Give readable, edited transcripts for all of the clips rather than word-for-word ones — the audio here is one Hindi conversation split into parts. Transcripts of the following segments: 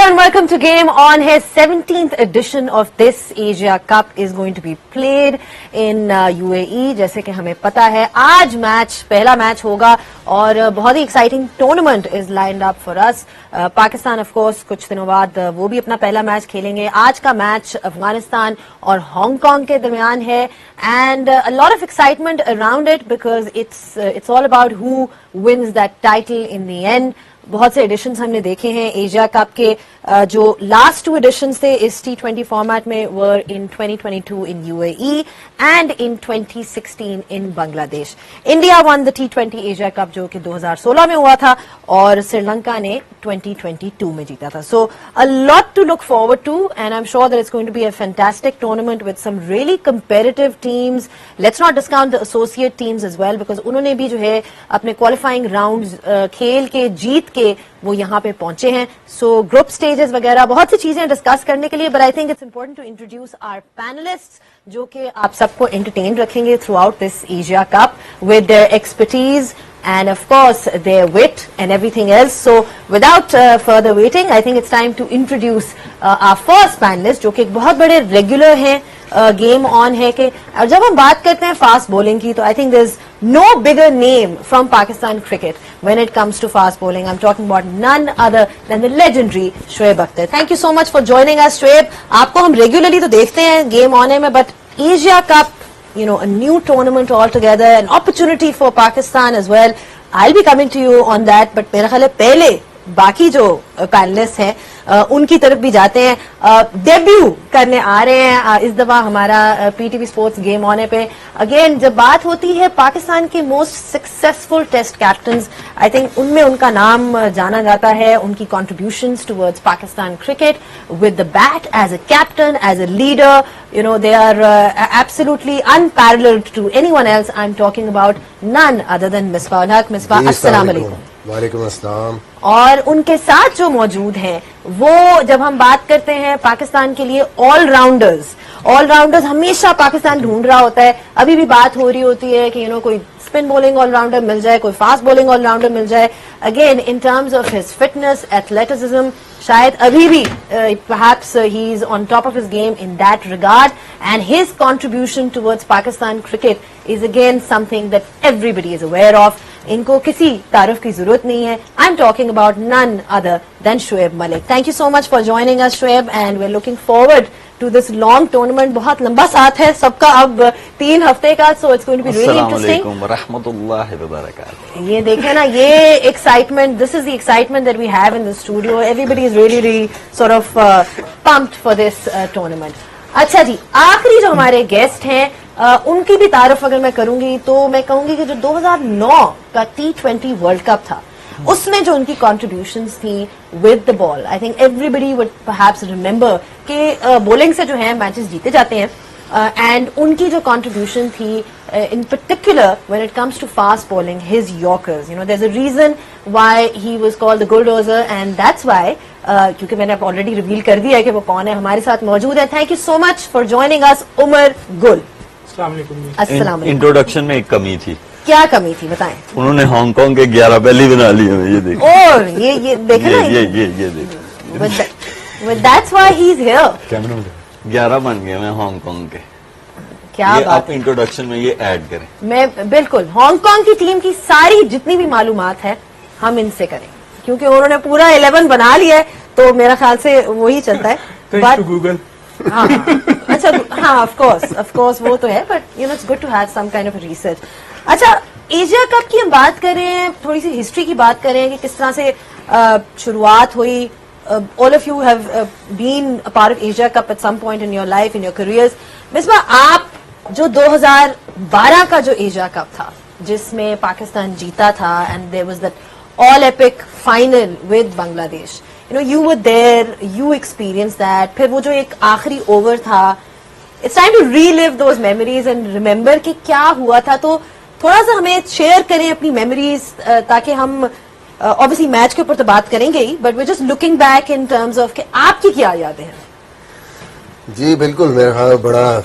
and welcome to Game On. His 17th edition of this Asia Cup is going to be played in UAE. जैसे कि हमें पता है आज पहला मैच होगा और बहुत ही exciting tournament is lined up for us. Pakistan of course कुछ दिनों बाद वो भी अपना पहला मैच खेलेंगे. आज का मैच अफगानिस्तान और हांगकांग के दरमियान है and a lot of excitement around it because it's all about who wins that title in the end. बहुत से एडिशंस हमने देखे हैं एशिया कप के. जो लास्ट 2 एडिशंस थे इस T20 फॉर्मेट में वर इन 2022 इन UAE and in 2016 in Bangladesh. India one the T20 Asia cup जो कि 2016 में हुआ था और श्रीलंका ने 2022 में जीता था. So a lot to look forward to and I am sure that it's going to be a fantastic tournament with some really competitive teams. Let's not discount the associate teams as well because उन्होंने भी जो है अपने क्वालिफाइंग राउंड्स खेल के जीत के वो यहाँ पे पहुंचे हैं. सो ग्रुप स्टेजेस वगैरह बहुत सी चीजें डिस्कस करने के लिए but I think it's important to introduce our panelists जो कि आप सबको एंटरटेन रखेंगे throughout this Asia Cup with their expertise and of course their wit and everything else. So without further waiting, I think it's time to introduce our first panelist जो कि एक बहुत बड़े रेगुलर हैं गेम ऑन है कि और जब हम बात करते हैं फास्ट बॉलिंग की तो I think there is no bigger name from Pakistan cricket when it comes to fast bowling. I am talking about none other than the legendary Shoaib Akhtar. Thank you so much for joining us Shoaib. आपको हम रेगुलरली तो देखते हैं गेम ऑन में but Asia Cup, you know, a new tournament altogether, an opportunity for Pakistan as well. I'll be coming to you on that, but मेरा ख्याल है पहले बाकी जो पैनलिस्ट हैं उनकी तरफ भी जाते हैं. डेब्यू करने आ रहे हैं इस दफा हमारा PTV स्पोर्ट्स गेम ऑन पे. अगेन जब बात होती है पाकिस्तान के most successful test captains, I think उनमें उनका नाम जाना जाता है. उनकी contributions towards Pakistan cricket with the bat as a captain, as a leader, you know, they are absolutely unparalleled to anyone else. I'm talking about none other than Misbah ul Haq. Misbah, अस्सलाम वालेकुम. वालेकुम अस्सलाम. और उनके साथ जो मौजूद हैं वो जब हम बात करते हैं पाकिस्तान के लिए ऑलराउंडर्स हमेशा पाकिस्तान ढूंढ रहा होता है. अभी भी बात हो रही होती है कि कोई स्पिन बॉलिंग ऑलराउंडर मिल जाए, कोई फास्ट बॉलिंग ऑलराउंडर मिल जाए. Again in terms of his fitness, athleticism, शायद अभी भी perhaps he is on top of his game in that regard and his contribution towards Pakistan cricket is again something that everybody is aware of. इनको किसी तारुफ की जरूरत नहीं है. I'm talking about none other than Shoaib Malik. Thank you so much for joining us, Shoaib, and we're looking forward to this long tournament. बहुत लंबा साथ है सबका अब 3 हफ्ते का, so it's going to be really interesting. अस्सलाम वालेकुम व रहमतुल्लाहि व बरकातहू. ये देखें ना, ये excitement, this is the excitement that we have in the studio. Everybody is really sort of pumped for this tournament. अच्छा जी, आखिरी जो हमारे गेस्ट हैं उनकी भी तारीफ अगर मैं करूंगी तो मैं कहूंगी कि जो 2009 का T20 वर्ल्ड कप था उसमें जो उनकी कॉन्ट्रीब्यूशंस थी with the ball, I think everybody would perhaps remember कि बॉलिंग से जो है मैचेस जीते जाते हैं. एंड उनकी जो कंट्रीब्यूशन थी in particular when it comes to fast bowling, his yorkers, there's a reason why he was called the bulldozer and that's why क्योंकि मैंने ऑलरेडी रिवील कर दिया है कि वो कौन है. हमारे साथ मौजूद है. Thank you so much for joining us Umar Gul. अस्सलाम. इंट्रोडक्शन में एक कमी थी. क्या कमी थी बताएं. उन्होंने हांगकांग के 11 पहले बना लिए. ये देखो और ये देखे ना, ये देखो that's why he's here. 11 बन गए मैं हांगकांग के. क्या ये बात आप इंट्रोडक्शन में ये ऐड करें. मैं बिल्कुल हांगकांग की टीम की सारी जितनी भी मालूमात है हम इनसे करें क्योंकि उन्होंने पूरा 11 बना लिया है तो मेरा ख्याल से वही चलता है. But Google. हाँ अच्छा, हाँ ऑफ कोर्स वो तो है but it's good to have some kind of research. अच्छा, एशिया कप की हम बात करें, थोड़ी सी हिस्ट्री की बात करें कि किस तरह से शुरुआत हुई. All of you have been a part of Asia Cup at some point in your life, in your careers. Misbah, आप जो 2012 का जो एशिया कप था जिसमें पाकिस्तान जीता था and there was that all epic final with Bangladesh, you were there, you experienced that. फिर वो जो एक आखिरी ओवर था, it's time to relive those memories and remember कि क्या हुआ था. तो थोड़ा सा हमें शेयर करें अपनी मेमोरीज ताकि हम ऑब्वियसली मैच के ऊपर तो बात करेंगे ही but we just looking back in terms of कि आपकी क्या यादें हैं. जी बिल्कुल, मेरा ख्याल बड़ा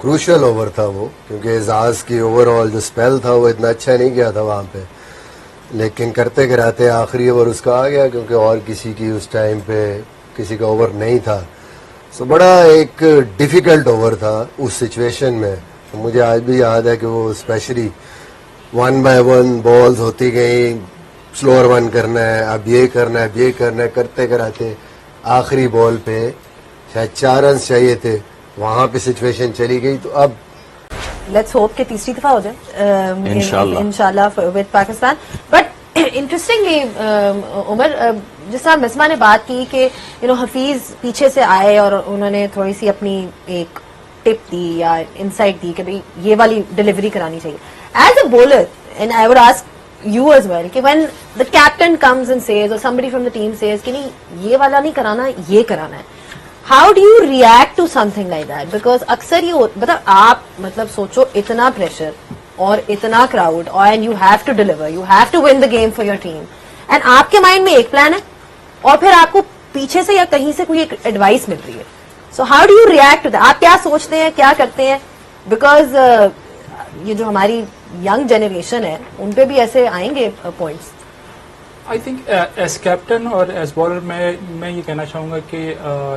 क्रूशियल ओवर था वो क्योंकि एजाज की ओवरऑल जो स्पेल था वो इतना अच्छा नहीं गया था वहां पे. लेकिन करते कराते आखिरी ओवर उसका आ गया क्योंकि और किसी की उस टाइम पे किसी का ओवर नहीं था। सो बड़ा एक डिफिकल्ट ओवर था उस सिचुएशन में। तो मुझे आज भी याद है कि वो स्पेशली 1 बाय 1 बॉल्स होती गई, स्लोअर 1 करना है, अब ये करना है, अब ये करना है, करते कराते आखिरी बॉल पे शायद 4 रन चाहिए थे, वहां पे सिचुएशन चली गई। तो अब लेट्स होप कि तीसरी दफा हो जाए इंशाल्लाह with Pakistan. But interestingly Umar, जिस तरह मिसमा ने बात की कि हफीज पीछे से आए और उन्होंने थोड़ी सी अपनी एक टिप दी या इनसाइट दी कि भाई ये वाली डिलीवरी करानी चाहिए। As a bowler, and I would ask you as well कि when the captain comes and says और somebody from the team says कि नहीं ये वाला नहीं कराना, ये कराना है, how do you react to something like that? Because अक्सर ये मतलब आप सोचो इतना प्रेशर और इतना क्राउड और and you have to deliver, you have to win the game for your team, and आपके माइंड में एक प्लान है और फिर आपको पीछे से या कहीं से कोई एक एडवाइस मिल रही है। So how do you react to that? आप क्या सोचते हैं, क्या करते हैं? बिकॉज ये जो हमारी यंग जनरेशन है उन पे भी ऐसे आएंगे points. I think as captain और एज बॉलर मैं ये कहना चाहूंगा कि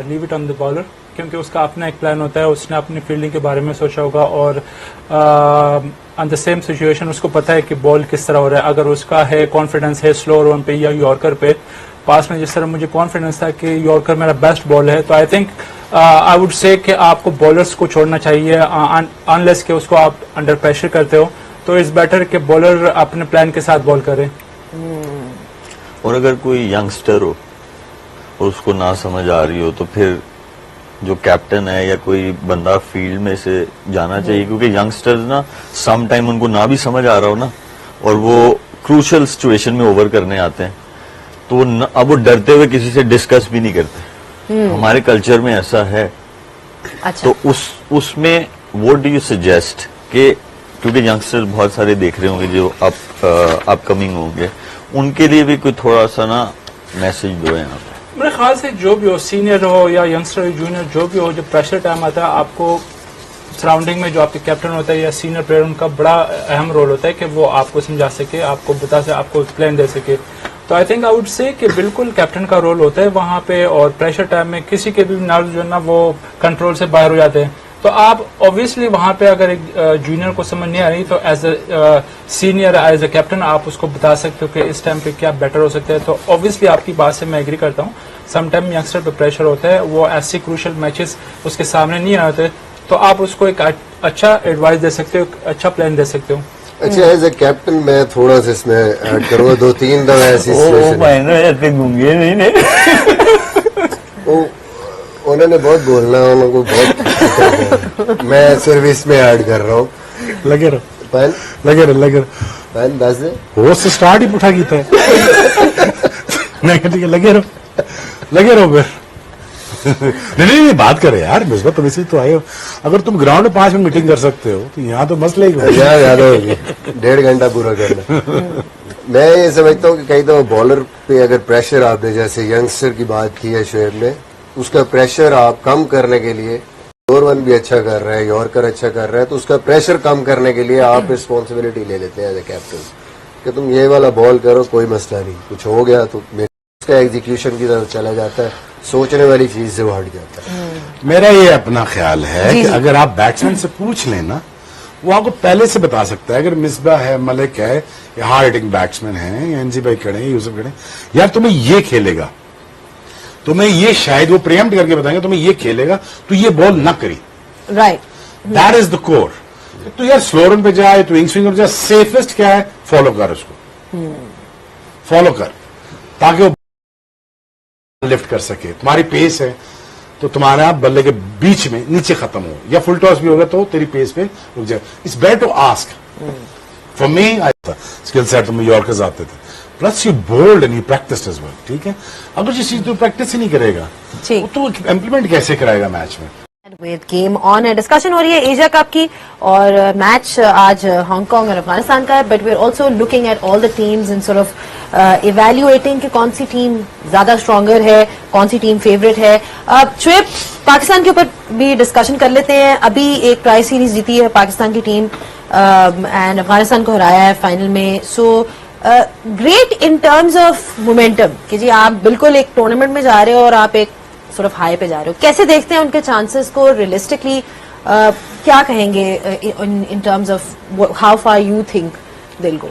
leave it on the bowler, क्योंकि उसका अपना एक प्लान होता है, उसने अपनी फील्डिंग के बारे में सोचा होगा और ऑन द सेम सिचुएशन उसको पता है कि बॉल किस तरह हो रहा है। अगर उसका है कॉन्फिडेंस है स्लोअर वन पे या यॉर्कर पे, पास में जिस तरह मुझे कॉन्फिडेंस था कि यॉर्कर मेरा बेस्ट बॉल है, तो I think I would say कि आपको बॉलर्स को छोड़ना चाहिए अनलेस कि उसको आप अंडर प्रेशर करते हो, तो इट्स बेटर कि बॉलर अपने प्लान के साथ बॉल करे। और अगर कोई यंगस्टर हो और उसको ना समझ आ रही हो तो फिर जो कैप्टन है या कोई बंदा फील्ड में से जाना चाहिए, क्योंकि यंगस्टर्स ना सम टाइम उनको ना भी समझ आ रहा हो ना और वो क्रूशियल सिचुएशन में ओवर करने आते हैं तो अब वो डरते हुए किसी से डिस्कस भी नहीं करते। हमारे कल्चर में ऐसा है। अच्छा। तो उसमें व्हाट डू यू सजेस्ट कि क्योंकि यंगस्टर्स बहुत सारे देख रहे होंगे जो अपकमिंग होंगे, उनके लिए भी कोई थोड़ा सा ना मैसेज दो यहाँ पे। मेरे ख्याल से जो भी हो, सीनियर हो या यंगस्टर जूनियर जो भी हो, जब प्रेशर टाइम आता है आपको सराउंडिंग में जो आपके कैप्टन होता है या सीनियर प्लेयर, उनका बड़ा अहम रोल होता है कि वो आपको समझा सके, आपको बता सके, आपको एक्सप्लेन दे सके। तो I think I would say कि बिल्कुल कैप्टन का रोल होता है वहां पे, और प्रेशर टाइम में किसी के भी नर्व जो है ना वो कंट्रोल से बाहर हो जाते हैं। तो आप ऑब्वियसली वहां पे अगर एक जूनियर को समझ नहीं आ रही तो as a senior as a captain आप उसको बता सकते हो कि इस टाइम पे क्या बेटर हो सकता है। तो ऑब्वियसली आपकी बात से मैं एग्री करता हूँ, सम टाइम यंगस्टर पे प्रेशर होता है, वो ऐसे क्रूशियल मैचेस उसके सामने नहीं आते, तो आप उसको एक अच्छा एडवाइस दे सकते हो, अच्छा प्लान दे सकते हो। अच्छा, एज ए कैप्टन मैं थोड़ा सा इसमें ऐड करूंगा, 2-3 दफा ऐसी उन्होंने बहुत बोलना, उनको बहुत मैं सिर्फ इसमें ऐड कर रहा हूँ। लगे रहो पहन दस दे वो से स्टार्ट ही पुठा कीता है। मैं ठीक है, लगे रहो फिर। नहीं बात करे यार, मिसबा तुम इसी तो आए हो। अगर तुम ग्राउंड में 5 मिनट मीटिंग कर सकते हो तो यहाँ तो मसला ही ज्यादा होगी, 1.5 घंटा पूरा करना। मैं ये समझता हूँ कि कई दफा बॉलर पे अगर प्रेशर आपने, जैसे यंगस्टर की बात की है शोएब ने, उसका प्रेशर आप कम करने के लिए, स्लोअर वन भी अच्छा कर रहा है, यॉर्कर अच्छा कर रहा है, तो उसका प्रेशर कम करने के लिए आप रिस्पॉन्सिबिलिटी ले लेते हैं एज ए कैप्टन कि तुम ये वाला बॉल करो, कोई मसला नहीं, कुछ हो गया तो उसका एग्जीक्यूशन की तरफ चला जाता है, सोचने वाली चीज से वो हट जाता है। मेरा ये अपना ख्याल है कि अगर आप बैट्समैन से पूछ लेना, वो आपको पहले से बता सकता है। अगर मिसबा है, मलिक है, या हार्ड हिटिंग बैट्समैन है, या एनजी भाई खड़े हैं, यूसुफ खड़े, यार तुम्हें ये खेलेगा, तुम्हें ये शायद वो प्रियम्प्ट करके बताएंगे तुम्हें ये खेलेगा, तो ये बॉल ना करी। Right, that is the core. तो यार स्लो रन पे जाए, तो विंग स्विंग पे जाए, सेफेस्ट क्या है, फॉलो कर उसको, फॉलो कर, ताकि वो लिफ्ट कर सके। तुम्हारी पेस है तो तुम्हारा बल्ले के बीच में नीचे खत्म हो, या फुल टॉस भी होगा तो तेरी पेस पे रुक जाए। It's better to ask. For me skill set तो यॉर्कर्स आते थे, plus you bowled and you practice as well. ठीक है, अगर जिस चीज तो प्रैक्टिस ही नहीं करेगा तो इम्प्लीमेंट कैसे कराएगा मैच में। विद गेम ऑन है, डिस्कशन हो रही है एशिया कप की, और मैच आज हांगकांग और अफगानिस्तान का है, but we are also looking at all the teams in sort of evaluating कि कौन सी टीम ज्यादा स्ट्रॉन्गर है, कौन सी टीम फेवरेट है। शुएब, पाकिस्तान के ऊपर भी डिस्कशन कर लेते हैं। अभी एक ट्राई सीरीज जीती है पाकिस्तान की टीम एंड अफगानिस्तान को हराया है फाइनल में। So great in terms of momentum कि जी आप बिल्कुल एक टूर्नामेंट में जा रहे हो और आप एक sort of हाई पे जा रहे हो, कैसे देखते हैं उनके चांसेस को रियलिस्टिकली? क्या कहेंगे इन terms of how far you think दिल गो?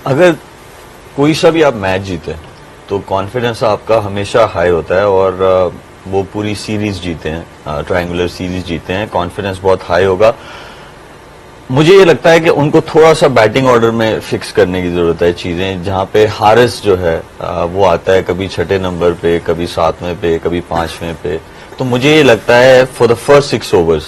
अगर कोई सा भी आप मैच जीते तो कॉन्फिडेंस आपका हमेशा हाई होता है, और वो पूरी सीरीज जीते हैं, ट्रायंगुलर सीरीज जीते हैं, कॉन्फिडेंस बहुत हाई होगा। मुझे ये लगता है कि उनको थोड़ा सा बैटिंग ऑर्डर में फिक्स करने की जरूरत है चीजें, जहां पे हारिस जो है वो आता है कभी 6 नंबर पे, कभी 7वें पे, कभी 5वें पे। तो मुझे ये लगता है फॉर द फर्स्ट 6 ओवर्स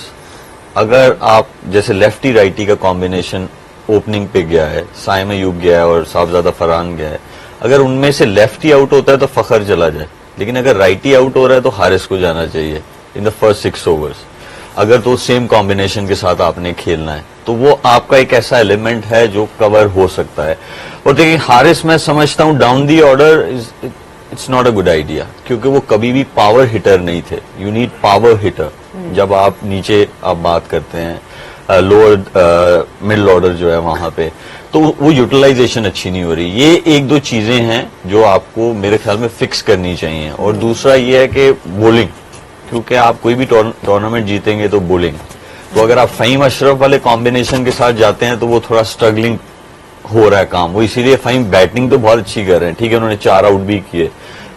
अगर आप जैसे लेफ्टी राइटी का कॉम्बिनेशन ओपनिंग पे गया है, साइम अयूब गया है और साहबजादा फरहान गया है, अगर उनमें से लेफ्टी आउट होता है तो फखर चला जाए, लेकिन अगर राइटी आउट हो रहा है तो हारिस को जाना चाहिए इन द फर्स्ट 6 ओवर्स। अगर तो सेम कॉम्बिनेशन के साथ आपने खेलना है तो वो आपका एक ऐसा एलिमेंट है जो कवर हो सकता है। और देखिए हारिस, मैं समझता हूं down the order it's not a good idea, क्योंकि वो कभी भी पावर हिटर नहीं थे। यू नीड पावर हिटर जब आप नीचे आप बात करते हैं, लोअर मिडिल ऑर्डर जो है वहां पे, तो वो यूटिलाइजेशन अच्छी नहीं हो रही। ये 1-2 चीजें हैं जो आपको मेरे ख्याल में फिक्स करनी चाहिए। और दूसरा ये है कि बॉलिंग, क्योंकि आप कोई भी टूर्नामेंट जीतेंगे तो बॉलिंग, तो अगर आप फहीम अशरफ वाले कॉम्बिनेशन के साथ जाते हैं तो वो थोड़ा स्ट्रगलिंग हो रहा है काम। वो इसीलिए फहीम बैटिंग तो बहुत अच्छी कर रहे हैं, ठीक है उन्होंने 4 आउट भी किए,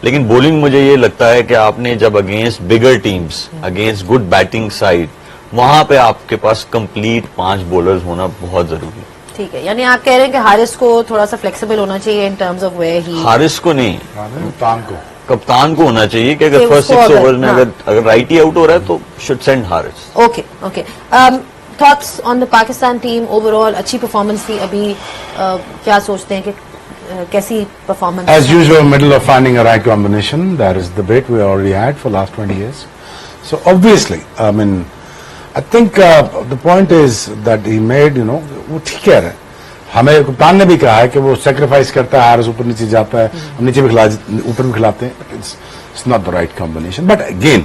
लेकिन बॉलिंग मुझे ये लगता है कि आपने जब against bigger teams, against good batting side, वहां पे आपके पास कंप्लीट 5 बॉलर्स होना बहुत जरूरी है। ठीक है, यानी आप कह रहे हैं कि हारिस को थोड़ा सा फ्लेक्सिबल होना चाहिए इन टर्म्स ऑफ वेयर ही। हारिस को नहीं, कप्तान को होना चाहिए कि अगर कि फर्स्ट उसको 6 ओवर में हाँ। अगर राइटी आउट हो रहा है तो should send Haris. Okay okay, thoughts on the Pakistan team overall? अच्छी परफॉर्मेंस थी अभी, क्या सोचते हैं कि कैसी performance? As usual, middle of finding a right combination. That is the debate we already had for last 20 years. So obviously, I mean, I think the point is that he made, you know, वो ठीक कह रहे हैं। हमें कप्तान ने भी कहा है कि वो सेक्रीफाइस करता है, हारिस ऊपर नीचे जाता है, हम नीचे भी ऊपर भी खिलाते हैं, but it's not the right combination. But again,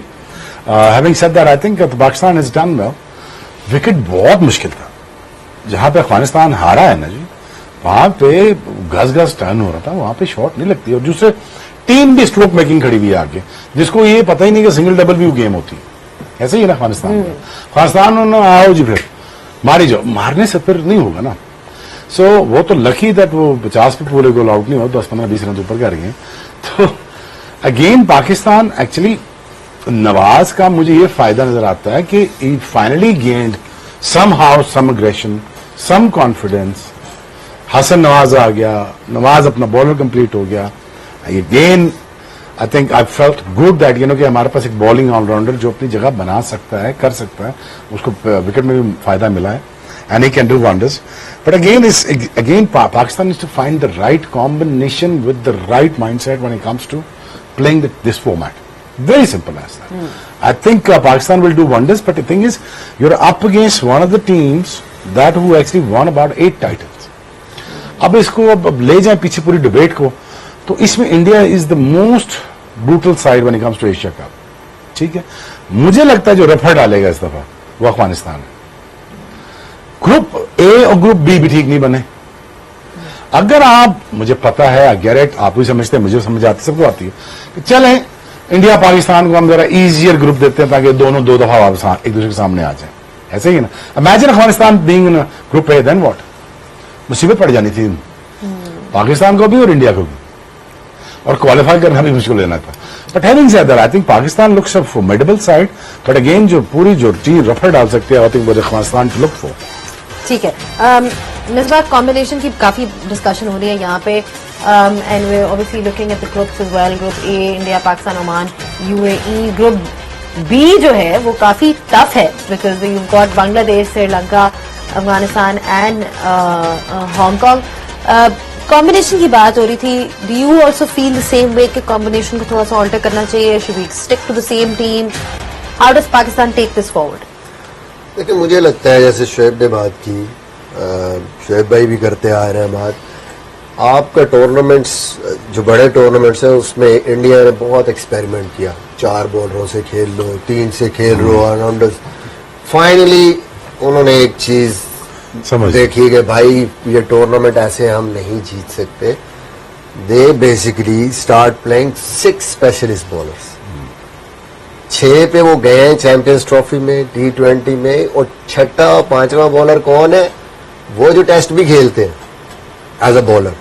having said that, I think that Pakistan has done well. Wicket बहुत मुश्किल था, जहां पे अफगानिस्तान हारा है ना जी, वहां पे घस टर्न हो रहा था, वहां पे शॉट नहीं लगती। और दूसरे टीम भी स्ट्रोक मेकिंग खड़ी हुई है आगे, जिसको ये पता ही नहीं कि सिंगल डबल भी गेम होती है। ऐसे ही है ना अफगानिस्तान में, अफगानिस्तान आओ जी फिर मारी जाओ, मारने से फिर नहीं होगा ना। सो वो तो लकी दैट वो 50 पे पूरे गोल आउट नहीं हो, 10-15-20 रन ऊपर कर गए। तो अगेन पाकिस्तान एक्चुअली, नवाज का मुझे ये फायदा नजर आता है कि he finally gained somehow some aggression, some confidence. Hasan Nawaz आ गया, नवाज अपना बॉलर कंप्लीट हो गया। Again I think I felt good that you know कि हमारे पास एक बॉलिंग ऑलराउंडर जो अपनी जगह बना सकता है, कर सकता है, उसको विकेट में भी फायदा मिला है, and he can do wonders. But again, Pakistan needs to find the right combination with the right mindset when it comes to playing this format. Very simple as that. I think Pakistan will do wonders, but the thing is, you're up against one of the teams that who actually won about 8 titles. अब इसको अब ले जाए पीछे पूरी डिबेट को, तो इसमें India is the most brutal side when it comes to Asia cup. ठीक है, मुझे लगता है जो रफड़ डालेगा इस दफा वो अफगानिस्तान है। ग्रुप ए और ग्रुप बी भी ठीक नहीं बने। अगर आप, मुझे पता है, आई गेट इट, आप भी समझते हैं, मुझे समझ आती, सबको आती है कि चलें इंडिया पाकिस्तान को हम जरा इजियर ग्रुप देते हैं ताकि दोनों 2 दफा वापस एक दूसरे के सामने आ जाए। ऐसे ही ना, imagine Afghanistan being in group A, then what, मुसीबत पड़ जानी थी पाकिस्तान को भी और इंडिया को भी, और क्वालिफाई करना भी मुश्किल लेना था। But having said that, I think Pakistan looks a formidable side, but again जो पूरी जो टीम रफड़ डाल सकती है, आई थिंक वो अफगानिस्तान टू लुक फॉर। ठीक है, मिसबाह कॉम्बिनेशन की काफी डिस्कशन हो रही है यहाँ पे, and we obviously looking at the groups as well. Group A India, Pakistan, Oman, UAE. Group B जो है वो काफी टफ है because you got Bangladesh, Sri Lanka, Afghanistan and Hong Kong. Combination की बात हो रही थी, do you also feel the same way कि कॉम्बिनेशन को थोड़ा सा ऑल्टर करना चाहिए? Should we stick to the same team? How does Pakistan take this forward? देखिए, मुझे लगता है जैसे शुएब ने बात की, शुएब भाई भी करते आ रहे हैं बात, आपका टूर्नामेंट्स जो बड़े टूर्नामेंट्स हैं उसमें इंडिया ने बहुत एक्सपेरिमेंट किया, 4 बॉलरों से खेल लो, 3 से खेल लो, ऑलराउंडर्स। फाइनली उन्होंने एक चीज समझ देखिए कि भाई ये टूर्नामेंट ऐसे हम नहीं जीत सकते। They basically start playing 6 specialist bowlers. 6 पे वो गए हैं चैंपियंस ट्रॉफी में, T20 में, और छठा और पांचवा बॉलर कौन है? वो जो टेस्ट भी खेलते हैं एज अ बॉलर।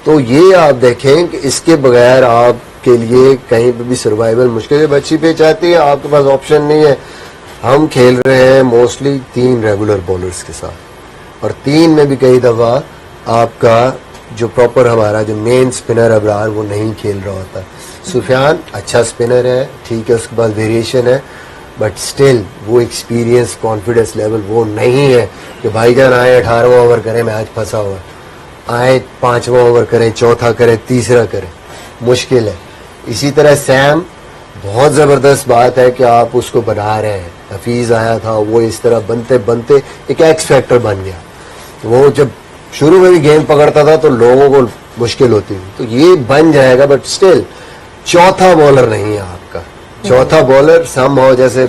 तो ये आप देखें कि इसके बगैर आपके लिए कहीं पे भी सर्वाइवल मुश्किल है। अच्छी पिच आती है, आपके पास ऑप्शन नहीं है। हम खेल रहे हैं मोस्टली 3 रेगुलर बॉलर्स के साथ, और 3 में भी कई दफा आपका जो प्रॉपर हमारा जो मेन स्पिनर अबरार वो नहीं खेल रहा होता। सुफियान अच्छा स्पिनर है, ठीक है, उसके पास वेरिएशन है, बट स्टिल वो एक्सपीरियंस कॉन्फिडेंस लेवल वो नहीं है कि भाईजान आए 18वां ओवर करें, मैच फंसा हुआ है, आए 5वां ओवर करें, चौथा करें, तीसरा करें, मुश्किल है। इसी तरह सैम, बहुत जबरदस्त बात है कि आप उसको बना रहे हैं। हफीज आया था, वो इस तरह बनते बनते एक एक्स फैक्टर बन गया। वो जब शुरू में भी गेंद पकड़ता था तो लोगों को मुश्किल होती थी, तो ये बन जाएगा, बट स्टिल चौथा बॉलर नहीं है आपका। चौथा बॉलर समहाउ, जैसे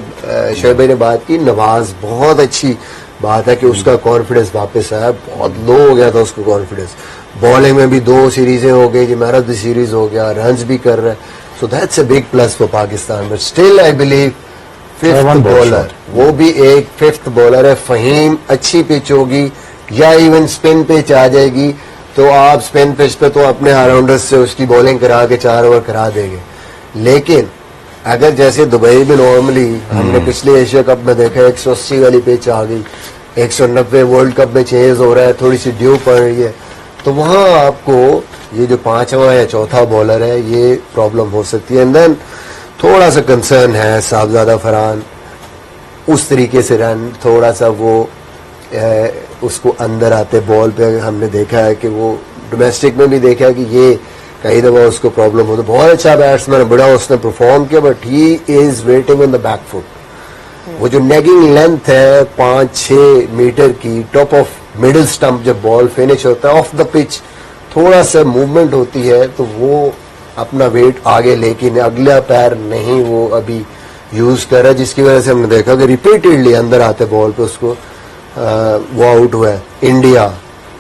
शोएब भाई ने बात की, नवाज बहुत अच्छी बात है कि उसका कॉन्फिडेंस वापस आया। बहुत लो हो गया था उसको कॉन्फिडेंस। बॉलिंग में भी 2 सीरीजें हो गई, मैन ऑफ द सीरीज हो गया, रन्स भी कर रहे हैं, so that's a big plus for Pakistan. But still I believe 5th bowler, वो भी एक 5th बॉलर है। फहीम, अच्छी पिच होगी या इवन स्पिन पिच आ जाएगी तो आप स्पिन पिच पे तो अपने ऑलराउंडर्स से उसकी बॉलिंग करा के 4 ओवर करा देंगे। लेकिन अगर जैसे दुबई में नॉर्मली हमने पिछले एशिया कप में देखा 180 वाली पिच आ गई, 190 वर्ल्ड कप में चेंज हो रहा है, थोड़ी सी ड्यू पड़ रही है, तो वहां आपको ये जो 5वां या चौथा बॉलर है ये प्रॉब्लम हो सकती है। एंड देन थोड़ा सा कंसर्न है साहबजादा फरहान, उस तरीके से रन थोड़ा सा वो उसको अंदर आते बॉल पे हमने देखा है कि वो डोमेस्टिक में भी देखा है कि ये कई दफा उसको प्रॉब्लम होती है। बहुत अच्छा बैट्समैन है, बड़ा उसने परफॉर्म किया, but he is waiting on the back foot. वो जो नेगिंग लेंथ है 5-6 मीटर की, टॉप ऑफ मिडिल स्टंप, जब बॉल फिनिश होता है ऑफ द पिच, थोड़ा सा मूवमेंट होती है तो वो अपना वेट आगे लेकिन अगला पैर नहीं वो अभी यूज कर रहा है, जिसकी वजह से हमने देखा कि रिपीटेडली अंदर आते बॉल पे उसको वो आउट हुआ है। इंडिया,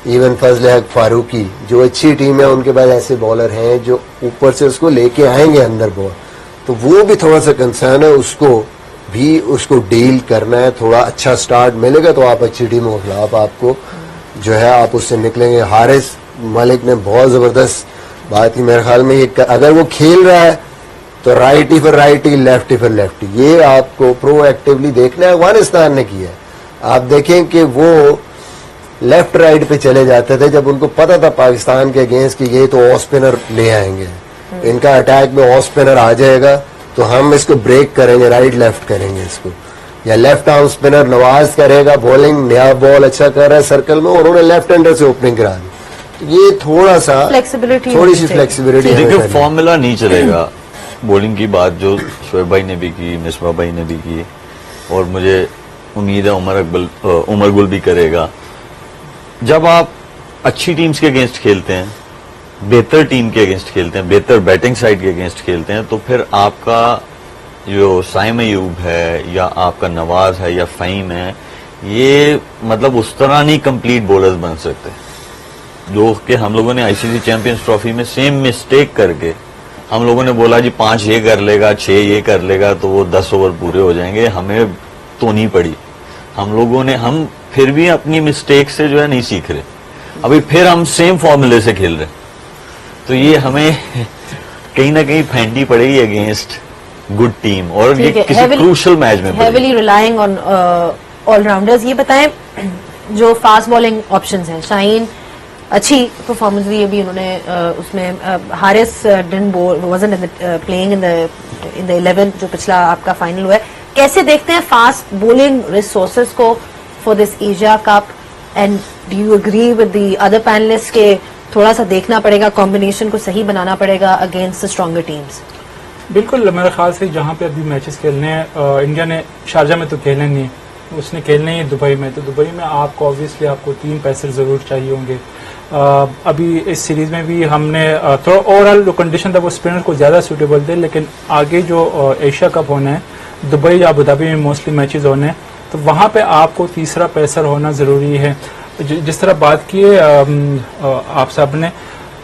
इवन फजल हक फारूकी, जो अच्छी टीम है, उनके पास ऐसे बॉलर हैं जो ऊपर से उसको लेके आएंगे अंदर बॉल, तो वो भी थोड़ा सा कंसर्न है। उसको डील करना है। थोड़ा अच्छा स्टार्ट मिलेगा तो आप अच्छी टीमों के खिलाफ आपको जो है आप उससे निकलेंगे। हारिस मलिक ने बहुत जबरदस्त बात की, मेरे ख्याल में ये अगर वो खेल रहा है तो राइटी फिर राइटी, लेफ्टी फिर लेफ्टी, ये आपको प्रोएक्टिवली देखना है। अफगानिस्तान ने किया, आप देखें कि वो लेफ्ट राइट पे चले जाते थे जब उनको पता था पाकिस्तान के अगेंस्ट कि ये तो ऑफ स्पिनर ले आएंगे, इनका अटैक में ऑफ स्पिनर आ जाएगा तो हम इसको ब्रेक करेंगे, राइट लेफ्ट करेंगे इसको, या लेफ्ट आर्म स्पिनर नवाज करेगा बॉलिंग, नया बॉल अच्छा कर रहा है सर्कल में, उन्होंने लेफ्ट हैंडर से ओपनिंग करा दी। ये थोड़ा सा फ्लेक्सिबिलिटी, थोड़ी सी फ्लेक्सिबिलिटी देखिए फॉर्मूला नहीं चलेगा। बॉलिंग की बात जो शोएब भाई ने भी की, मिसबा भाई ने भी की, और मुझे उम्मीद है उमर गुल भी करेगा। जब आप अच्छी टीम्स के अगेंस्ट खेलते हैं, बेहतर टीम के अगेंस्ट खेलते हैं, बेहतर बैटिंग साइड के अगेंस्ट खेलते हैं, तो फिर आपका जो साइम अयूब है या आपका नवाज है या फहीम है, ये मतलब उस तरह नहीं कंप्लीट बॉलर्स बन सकते जो कि हम लोगों ने आईसीसी चैंपियंस ट्रॉफी में सेम मिस्टेक करके हम लोगों ने बोला जी 5 ये कर लेगा, 6 ये कर लेगा तो वो 10 ओवर पूरे हो जाएंगे। हमें तो नहीं पड़ी, हम फिर भी अपनी मिस्टेक से जो है नहीं सीख रहे, अभी फिर हम सेम फॉर्मूले से खेल रहे, तो ये हमें कहीं ना कहीं फेंटी पड़ेगी अगेंस्ट गुड टीम, और ये किसी क्रूशल मैच में हेवीली रिलाइंग ऑन ऑलराउंडर्स। ये बताएं जो फास्ट बॉलिंग ऑप्शंस हैं, शाहीन अच्छी परफॉर्मेंस भी अभी उन्होंने उसमें Haris wasn't playing in the 11 जो पिछला आपका फाइनल हुआ है। कैसे देखते हैं फास्ट बॉलिंग रिसोर्सेज को for this Asia cup, and do you agree with the other panelist के थोड़ा सा देखना पड़ेगा, कॉम्बिनेशन को सही बनाना पड़ेगा अगेंस्ट द स्ट्रॉन्गर टीम्स? बिल्कुल, मेरे ख्याल से जहाँ पे अभी मैचेस खेलने हैं, इंडिया ने शारजा में तो खेलने नहीं है, उसने खेलने ही दुबई में, तो दुबई में आपको ऑब्वियसली आपको 3 पेसर जरूर चाहिए होंगे। अभी इस सीरीज में भी हमने थोड़ा ओवरऑल जो कंडीशन था वो स्पिनर को ज्यादा सूटेबल थे, लेकिन आगे जो एशिया कप होना है दुबई या अबू धाबी में मोस्टली मैचेस होने हैं, तो वहां पे आपको तीसरा पेसर होना जरूरी है। जिस तरह बात की है आप सब ने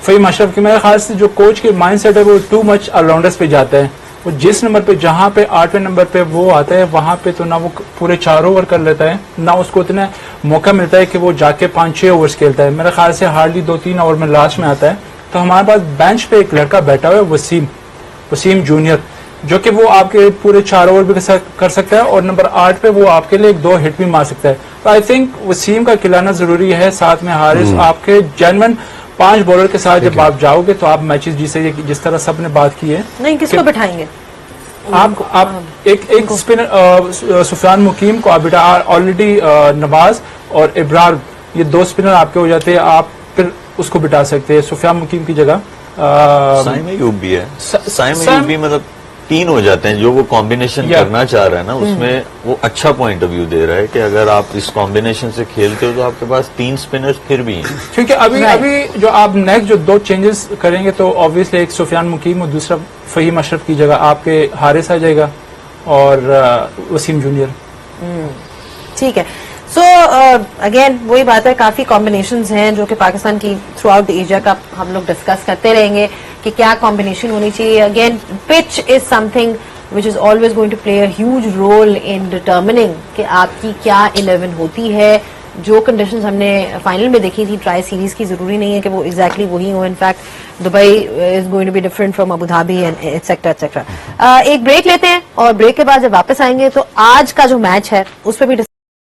फ़हीम अशरफ की, मेरे ख्याल से जो कोच के माइंडसेट है वो टू मच ऑलराउंडर्स पे जाता है। वो जिस नंबर पे, जहां पे 8वें नंबर पे वो आता है, वहां पे तो ना वो पूरे 4 ओवर कर लेता है, ना उसको इतना मौका मिलता है कि वो जाके 5-6 ओवर्स खेलता है। मेरे ख्याल से हार्डली 2-3 ओवर में लास्ट में आता है। तो हमारे पास बेंच पे एक लड़का बैठा हुआ है, वसीम जूनियर, जो कि वो आपके पूरे 4 ओवर भी कर सकता है और नंबर 8 पे वो आपके लिए 1-2 हिट भी मार सकता है। तो आई थिंक वसीम का खिलाना जरूरी है, साथ में हारिस। आपके जेन्युइन 5 बॉलर के साथ जब आप जाओगे तो आप मैचेस जीत सकेंगे, जिस तरह सब ने बात की है। नहीं, किसको बिठाएंगे? आप एक स्पिनर सुफियान मुकीम को आप बिठा, ऑलरेडी नवाज और इब्रार, ये 2 स्पिनर आपके हो जाते हैं, आप फिर उसको बिठा सकते हैं सुफियान मुकीम की जगह। साइम अयूब भी है, साइम अयूब भी मतलब 3 हो जाते हैं। जो वो कॉम्बिनेशन करना चाह रहा है ना, उसमें वो अच्छा पॉइंट ऑफ व्यू दे रहा है कि अगर आप इस कॉम्बिनेशन से खेलते हो तो आपके पास 3 स्पिनर्स फिर भी हैं। क्योंकि अभी जो आप नेक्स्ट जो 2 चेंजेस करेंगे तो ऑब्वियसली एक सुफियान मुकीम और दूसरा फ़हीम अशरफ की जगह आपके हारिस आ जाएगा और वसीम जूनियर। ठीक है। सो अगेन वही बात है, काफी कॉम्बिनेशंस हैं जो कि पाकिस्तान की थ्रू आउट एशिया कप हम लोग डिस्कस करते रहेंगे कि क्या कॉम्बिनेशन होनी चाहिए। Again pitch is something which is always going to play a huge role in determining कि आपकी क्या 11 होती है। जो कंडीशंस हमने फाइनल में देखी थी ट्राई सीरीज की, जरूरी नहीं है कि वो एग्जैक्टली वही हो। In fact Dubai is going to be different from Abu Dhabi and et cetera et cetera. एक ब्रेक लेते हैं और ब्रेक के बाद जब वापस आएंगे तो आज का जो मैच है उस पर भी